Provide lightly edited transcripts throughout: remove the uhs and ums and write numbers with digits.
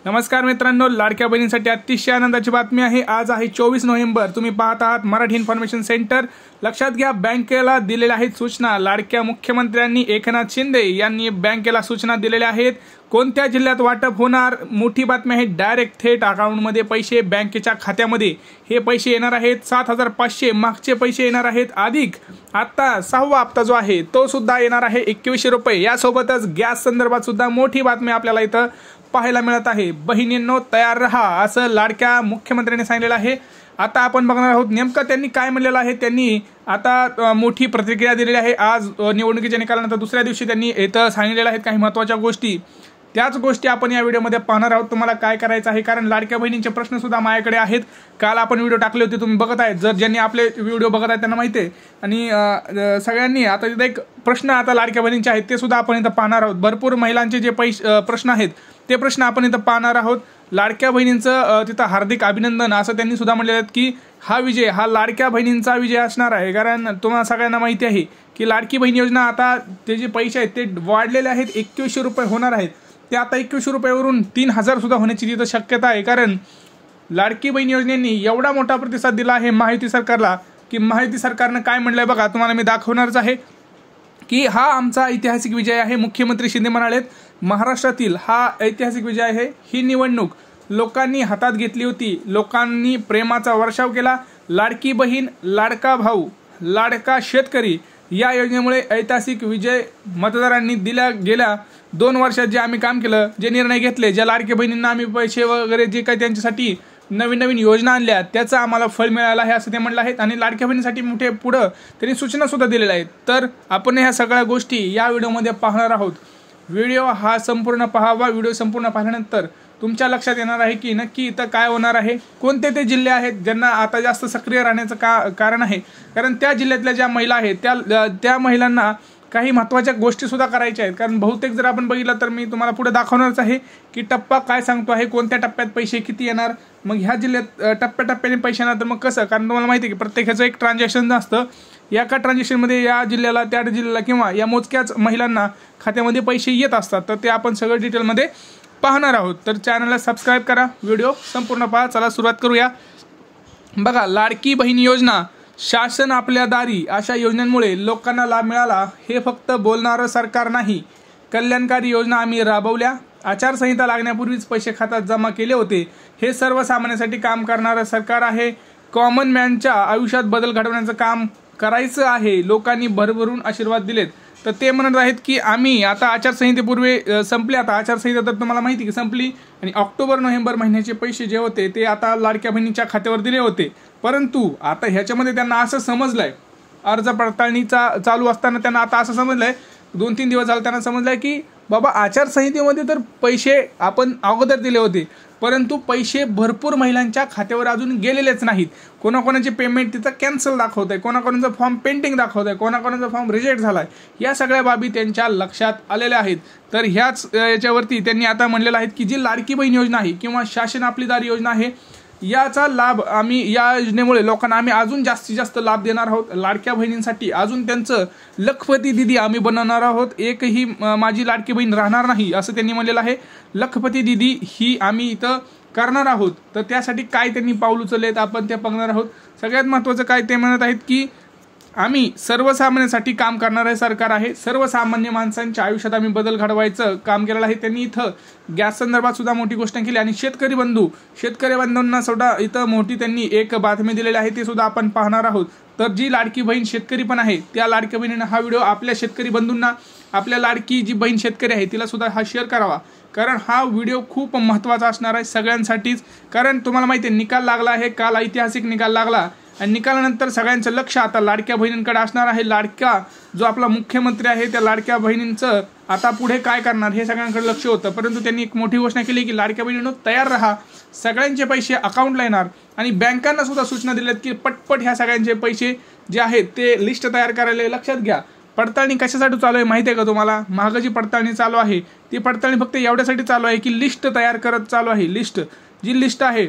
नमस्कार मित्रांनो, लाडक्या बहिणींसाठी अतिशय आनंदाची बातमी आहे। आज आहे 24 नोव्हेंबर। तुम्ही पाहत आहात मराठी इन्फॉर्मेशन सेंटर। लक्षात घ्या, बँकेला दिलेल्या आहेत सूचना। लाडक्या मुख्यमंत्र्यांनी एकनाथ शिंदे यांनी बँकेला सूचना दिलेल्या आहेत। कोणत्या जिल्ह्यात वाटप होणार, मोठी बातमी आहे। डायरेक्ट थेट अकाउंटमध्ये पैसे बँकेच्या खात्यामध्ये हे पैसे येणार आहेत। 7,500 मागचे पैसे येणार आहेत, अधिक आता 6वा हप्ता जो आहे तो सुद्धा येणार आहे 2100 रुपये। यासोबतच गॅस संदर्भात सुद्धा मोठी बातमी आपल्याला इथं पाहायला मिळत आहे। बहिणींनो तयार रहा, असं लाडक्या मुख्यमंत्र्यांनी सांगितलेलं आहे। आता आपण बघणार आहोत नेमकं त्यांनी काय म्हणलेलं आहे। त्यांनी आता मोठी प्रतिक्रिया दिलेली आहे। आज निवडणुकीच्या निकालानंतर दुसऱ्या दिवशी त्यांनी इथं सांगितलेल्या आहेत काही महत्त्वाच्या गोष्टी। त्याच गोष्टी आपण या व्हिडिओमध्ये पाहणार आहोत। तुम्हाला काय करायचं आहे, कारण लाडक्या बहिणींचे प्रश्न सुद्धा माझ्याकडे आहेत। काल आपण व्हिडिओ टाकले होते, तुम्ही बघत आहेत। जर ज्यांनी आपले व्हिडिओ बघत आहेत त्यांना माहिती आहे। आणि सगळ्यांनी आता इथं एक प्रश्न आता लाडक्या बहिणींचे आहेत ते सुद्धा आपण इथं पाहणार आहोत। भरपूर महिलांचे जे प्रश्न आहेत ते प्रश्न आपण इथं पाहणार आहोत। लाडक्या बहिणींचं तिथं हार्दिक अभिनंदन असं त्यांनी सुद्धा म्हटलेलं आहे की हा विजय हा लाडक्या बहिणींचा विजय असणार आहे। कारण तुम्हाला सगळ्यांना माहिती आहे की लाडकी बहीण योजना आता ते जे पैसे आहेत ते वाढलेले आहेत, 2100 रुपये होणार आहेत। ते आता 2100 रुपयावरून 3000 सुद्धा होण्याची तिथं शक्यता आहे। कारण लाडकी बहीण योजनेने एवढा मोठा प्रतिसाद दिला आहे महायुती सरकारला की महायुती सरकारनं काय म्हणलंय बघा, तुम्हाला मी दाखवणारच आहे की हा आमचा ऐतिहासिक विजय आहे। मुख्यमंत्री शिंदे म्हणालेत महाराष्ट्रातील हा ऐतिहासिक विजय आहे। ही निवडणूक लोकांनी हातात घेतली होती, लोकांनी प्रेमाचा वर्षाव केला। लाडकी बहीण, लाडका भाऊ, लाडका शेतकरी या योजनेमुळे ऐतिहासिक विजय मतदारांनी दिला। गेल्या 2 वर्षात जे आम्ही काम केलं, जे निर्णय घेतले, ज्या लाडकी बहिणींना आम्ही पैसे वगैरे जे काही त्यांच्यासाठी नवीन नवीन योजना आणल्या त्याचं आम्हाला फळ मिळालं आहे असं ते म्हणलं आहेत। आणि लाडक्या बहिणीसाठी मोठे पुढं त्यांनी सूचना सुद्धा दिलेल्या आहेत। तर आपण ह्या सगळ्या गोष्टी या व्हिडिओमध्ये पाहणार आहोत। व्हिडिओ हा संपूर्ण पाहावा। व्हिडिओ संपूर्ण पाहिल्यानंतर तुमच्या लक्षात येणार आहे की नक्की इथं काय होणार आहे। कोणते ते जिल्हे आहेत ज्यांना आता जास्त सक्रिय राहण्याचं कारण आहे, कारण त्या जिल्ह्यातल्या ज्या महिला आहेत त्या महिलांना काही महत्त्वाच्या गोष्टी सुद्धा करायच्या आहेत। कारण बहुतेक जर आपण बघितलं तर मी तुम्हाला पुढे दाखवणारच आहे की टप्पा काय सांगतो आहे, कोणत्या टप्प्यात पैसे किती येणार, मग ह्या जिल्ह्यात टप्प्याटप्प्याने पैसे येणार तर मग कसं। कारण तुम्हाला माहिती आहे की प्रत्येकाचं एक ट्रान्झॅक्शन असतं। एका ट्रान्झॅक्शनमध्ये या जिल्ह्याला त्या जिल्ह्याला किंवा या मोजक्याच महिलांना खात्यामध्ये पैसे येत असतात। तर ते आपण सगळं डिटेलमध्ये पाहणार आहोत। तर चॅनलला सबस्क्राईब करा, व्हिडिओ संपूर्ण पहा। चला सुरुवात करूया। बघा, लाडकी बहीण योजना, शासन आपल्या दारी अशा योजनांमुळे लोकांना लाभ मिळाला हे फक्त बोलणारं सरकार नाही। कल्याणकारी योजना आम्ही राबवल्या, आचारसंहिता लागण्यापूर्वीच पैसे खात्यात जमा केले होते। हे सर्वसामान्यांसाठी काम करणारं सरकार आहे। कॉमन मॅनच्या आयुष्यात बदल घडवण्याचं काम करायचं आहे। लोकांनी भरभरून आशीर्वाद दिलेत। तर ते म्हणत आहेत की आम्ही आता आचारसंहितेपूर्वी संपले, आता आचारसंहिता तर तुम्हाला माहिती की संपली आणि ऑक्टोबर नोव्हेंबर महिन्याचे पैसे जे होते ते आता लाडक्या बहिणीच्या खात्यावर दिले होते। परंतु आता ह्याच्यामध्ये त्यांना असं समजलंय, अर्ज पडताळणीचा चालू असताना त्यांना आता असं समजलंय, 2-3 दिवस झाले त्यांना समजलंय की बाबा आचारसंहितेमध्ये तर पैसे आपण अगोदर दिले होते, परंतु पैसे भरपूर महिलांच्या खात्यावर अजून गेलेलेच नाहीत। कोणाकोणाचे पेमेंट तिथं कॅन्सल दाखवत आहे, कोणाकोणाचा फॉर्म पेंडिंग दाखवत आहे, कोणाकोणाचा फॉर्म रिजेक्ट झाला आहे। या सगळ्या बाबी त्यांच्या लक्षात आलेल्या आहेत। तर ह्याच याच्यावरती त्यांनी आता म्हणलेलं आहे की जी लाडकी बहीण योजना आहे किंवा शासन आपली दारी योजना आहे, याचा लाभ आम्ही या योजनेमुळे लोकांना आम्ही अजून जास्तीत जास्त लाभ देणार आहोत। लाडक्या बहिणींसाठी अजून त्यांचं लखपती दिदी आम्ही बनवणार आहोत। एकही माझी लाडकी बहीण राहणार नाही असं त्यांनी म्हणलेलं आहे। लखपती दिदी ही आम्ही इथं करणार आहोत। तर त्यासाठी काय त्यांनी पाऊल उचललेत आपण ते बघणार आहोत। सगळ्यात महत्त्वाचं काय ते म्हणत आहेत की आम्ही सर्वसामान्यांसाठी काम करणारे सरकार आहे। सर्वसामान्य माणसांच्या आयुष्यात आम्ही बदल घडवायचं काम केलेलं आहे। त्यांनी इथं गॅस संदर्भात सुद्धा मोठी गोष्ट केली आणि शेतकरी बंधूंना सुद्धा इथं मोठी त्यांनी एक बातमी दिलेली आहे, ते सुद्धा आपण पाहणार आहोत। तर जी लाडकी बहीण शेतकरी पण आहे त्या लाडक्या बहिणीनं हा व्हिडिओ आपल्या शेतकरी बंधूंना, आपल्या लाडकी जी बहीण शेतकरी आहे तिला सुद्धा हा शेअर करावा, कारण हा व्हिडिओ खूप महत्त्वाचा असणार आहे सगळ्यांसाठीच। कारण तुम्हाला माहिती आहे निकाल लागला आहे, काल ऐतिहासिक निकाल लागला आणि निकालानंतर सगळ्यांचं लक्ष आता लाडक्या बहिणींकडे असणार आहे। लाडका जो आपला मुख्यमंत्री आहे त्या लाडक्या बहिणींचं आता पुढे काय करणार हे सगळ्यांकडे लक्ष होतं। परंतु त्यांनी एक मोठी घोषणा केली की लाडक्या बहिणींनो तयार राहा, सगळ्यांचे पैसे अकाउंटला येणार। आणि बँकांना सुद्धा सूचना दिल्यात की पटपट ह्या सगळ्यांचे पैसे जे आहेत ते लिस्ट तयार करायला। लक्षात घ्या, पडताळणी कशासाठी चालू आहे माहिती आहे का तुम्हाला? महागाची पडताळणी चालू आहे, ती पडताळणी फक्त एवढ्यासाठी चालू आहे की लिस्ट तयार करत चालू आहे। लिस्ट जी लिस्ट आहे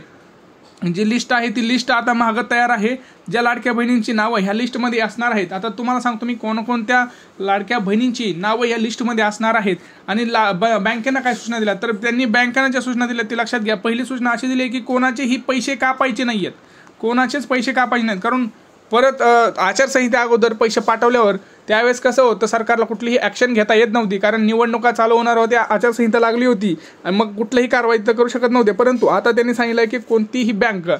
जी लिस्ट आहे ती लिस्ट आता मागं तयार आहे. ज्या लाडक्या बहिणींची नावं ह्या लिस्टमध्ये असणार आहेत. आता तुम्हाला सांगतो मी कोणकोणत्या लाडक्या बहिणींची नावं या लिस्टमध्ये असणार आहेत आणि बँकेनं काय सूचना दिल्या. तर त्यांनी बँकेनं ज्या सूचना दिल्या ते लक्षात घ्या. पहिली सूचना अशी दिली की कोणाचेही पैसे कापायचे नाही आहेत, कोणाचेच पैसे कापायचे नाहीत. कारण परत आचारसंहिता अगोदर पैसे पाठवल्यावर त्यावेळेस कसं होतं, सरकारला कुठलीही ॲक्शन घेता येत नव्हती. कारण निवडणुका चालू होणार होत्या, आचारसंहिता लागली होती आणि मग कुठलीही कारवाई तर करू शकत नव्हते. परंतु आता त्यांनी सांगितलं की कोणतीही बँक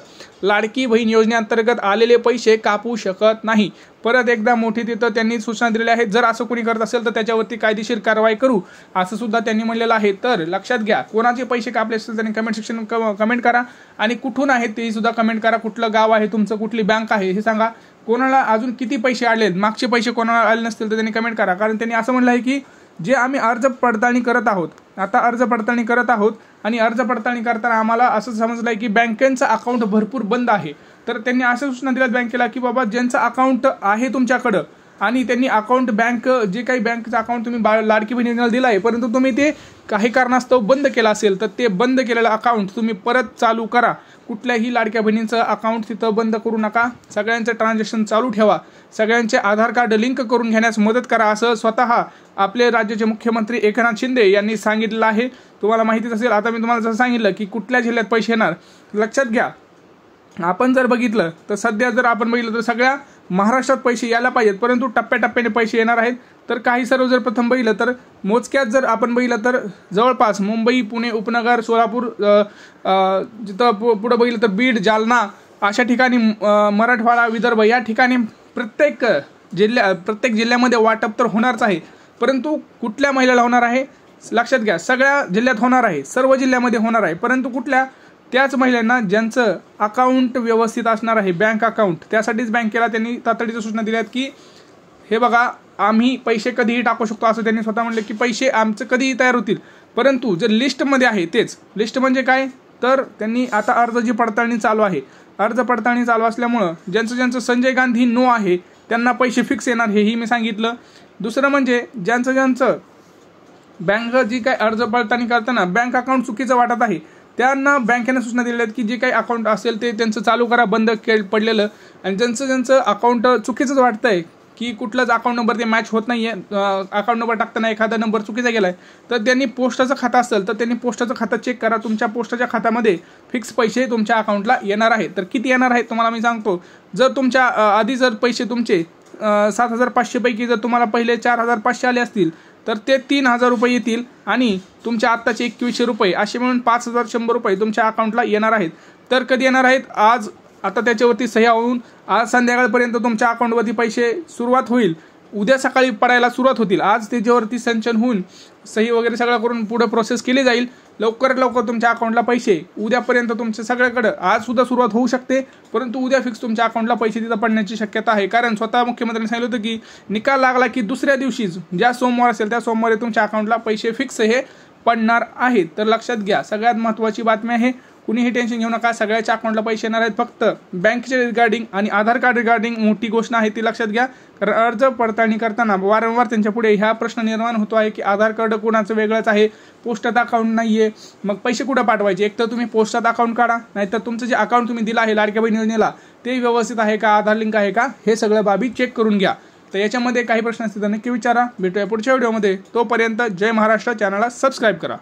लाडकी बहीण योजनेअंतर्गत आलेले पैसे कापू शकत नाही. परत एकदा मोठी तिथं त्यांनी सूचना दिलेल्या आहेत. जर असं कोणी करत असेल तर त्याच्यावरती कायदेशीर कारवाई करू असं सुद्धा त्यांनी म्हणलेलं आहे. तर लक्षात घ्या, कोणाचे पैसे कापले असेल त्यांनी कमेंट सेक्शन कमेंट करा आणि कुठून आहेत ते सुद्धा कमेंट करा. कुठलं गाव आहे तुमचं, कुठली बँक आहे हे सांगा. कोणाला अजून किती पैसे आलेत, मागचे पैसे कोणाला आले नसतील तर त्यांनी कमेंट करा. कारण त्यांनी असं म्हणलं आहे की जे आम्ही अर्ज पडताळणी करत आहोत, आता अर्ज पडताळणी करत आहोत आणि अर्ज पडताळणी करताना आम्हाला असं समजलं आहे की बँकेचं अकाउंट भरपूर बंद आहे. तर त्यांनी असं सूचना दिल्यात बँकेला की बाबा ज्यांचं अकाउंट आहे तुमच्याकडं आणि त्यांनी अकाउंट बँक जे काही बँकेचं अकाउंट तुम्ही लाडकी बहिणीला दिलं आहे परंतु तुम्ही ते काही कारणास्तव बंद केलं असेल तर ते बंद केलेलं अकाउंट तुम्ही परत चालू करा. कुठल्याही लाडक्या बहिणींचं अकाउंट तिथं बंद करू नका, सगळ्यांचं ट्रान्झॅक्शन चालू ठेवा, सगळ्यांचे आधार कार्ड लिंक करून घेण्यास मदत करा असं स्वतः आपले राज्याचे मुख्यमंत्री एकनाथ शिंदे यांनी सांगितलं आहे. तुम्हाला माहितीच असेल. आता मी तुम्हाला जसं सांगितलं की कुठल्या जिल्ह्यात पैसे येणार, लक्षात घ्या. आपण जर बघितलं तर सध्या जर आपण बघितलं तर सगळ्या महाराष्ट्रात पैसे यायला पाहिजेत परंतु टप्प्याटप्प्याने पैसे येणार आहेत. तर काही सर्व जर प्रथम बघितलं तर मोजक्यात जर आपण बघितलं तर जवळपास मुंबई, पुणे, उपनगर, सोलापूर, जिथं पुढं बघितलं तर बीड, जालना अशा ठिकाणी, मराठवाडा, विदर्भ या ठिकाणी प्रत्येक जिल्ह्यामध्ये वाटप तर होणारच आहे. परंतु कुठल्या महिलेला होणार आहे लक्षात घ्या, सगळ्या जिल्ह्यात होणार आहे, सर्व जिल्ह्यामध्ये होणार आहे. परंतु कुठल्या, त्याच महिलांना ज्यांचं अकाउंट व्यवस्थित असणार आहे, बँक अकाउंट. त्यासाठीच बँकेला त्यांनी तातडीच्या सूचना दिल्यात की हे बघा आम्ही पैसे कधीही टाकू शकतो असं त्यांनी स्वतः म्हणले की पैसे आमचं कधीही तयार होतील. परंतु जे लिस्टमध्ये आहे तेच लिस्ट म्हणजे काय, तर त्यांनी आता अर्जाची पडताळणी चालू आहे. अर्ज पडताळणी चालू असल्यामुळं ज्यांचं संजय गांधी नो आहे त्यांना पैसे फिक्स येणार हेही मी सांगितलं. दुसरं म्हणजे ज्यांचं बँक जी काय अर्ज पडताळणी करताना बँक अकाउंट चुकीचं वाटत आहे त्यांना बँकेने सूचना दिल्या आहेत की जे काही अकाउंट असेल ते त्यांचं चालू करा, बंद पडलेलं. आणि ज्यांचं अकाउंट चुकीचंच वाटतंय की कुठलाच अकाउंट नंबर ते मॅच होत नाही आहे, अकाउंट नंबर टाकताना एखादा नंबर चुकीचा गेला आहे, तर त्यांनी पोस्टाचं खातं असेल तर त्यांनी पोस्टाचं खातं चेक करा. तुमच्या पोस्टाच्या खात्यामध्ये फिक्स पैसे तुमच्या अकाउंटला येणार आहेत. तर किती येणार आहेत तुम्हाला मी सांगतो. जर तुमच्या आधी जर पैसे तुमचे 7,500 पैकी जर तुम्हाला पहिले 4,500 आले असतील तर ते 3,000 रुपये येतील आणि तुमच्या आत्ताचे 2100 रुपये असे मिळून 5,100 रुपये तुमच्या अकाउंटला येणार आहेत. तर कधी येणार आहेत, आज आता त्याच्यावरती सह्या होऊन आज संध्याकाळपर्यंत तुमच्या अकाउंटवरती पैसे सुरुवात होईल, उद्या सकाळी पडायला सुरुवात होतील. आज त्याच्यावरती संचन होऊन सही वगैरे सगळं करून पुढे प्रोसेस केली जाईल. लवकरात लवकर तुमच्या अकाउंटला पैसे उद्यापर्यंत तुमच्या सगळ्याकडं आज सुद्धा सुरुवात होऊ शकते. परंतु उद्या फिक्स तुमच्या अकाउंटला पैसे तिथं पडण्याची शक्यता आहे. कारण स्वतः मुख्यमंत्र्यांनी सांगितलं होतं की निकाल लागला की दुसऱ्या दिवशीच ज्या सोमवार असेल त्या सोमवारी तुमच्या अकाउंटला पैसे फिक्स हे पडणार आहेत. तर लक्षात घ्या, सगळ्यात महत्त्वाची बातमी आहे. कुणीही टेन्शन घेऊ नका, सगळ्याच्या अकाउंटला पैसे येणार आहेत. फक्त बँकेच्या रिगार्डिंग आणि आधार कार्ड रिगार्डिंग मोठी घोषणा आहे ती लक्षात घ्या. कारण अर्ज पडताळणी करताना वारंवार त्यांच्या पुढे ह्या प्रश्न निर्माण होतो आहे की आधार कार्ड कोणाचं वेगळंच आहे, पोस्टात अकाउंट नाहीये, मग पैसे कुठं पाठवायचे. एक तर तुम्ही पोस्टात अकाउंट काढा, नाहीतर तुमचं जे अकाउंट तुम्ही दिलं आहे लाडक्या बहीण योजनेला ते व्यवस्थित आहे का, आधार लिंक आहे का, हे सगळं बाबी चेक करून घ्या. तर याच्यामध्ये काही प्रश्न असतील तर नक्की विचारा. भेटूया पुढच्या व्हिडिओमध्ये. तोपर्यंत जय महाराष्ट्र. चॅनलला सबस्क्राईब करा.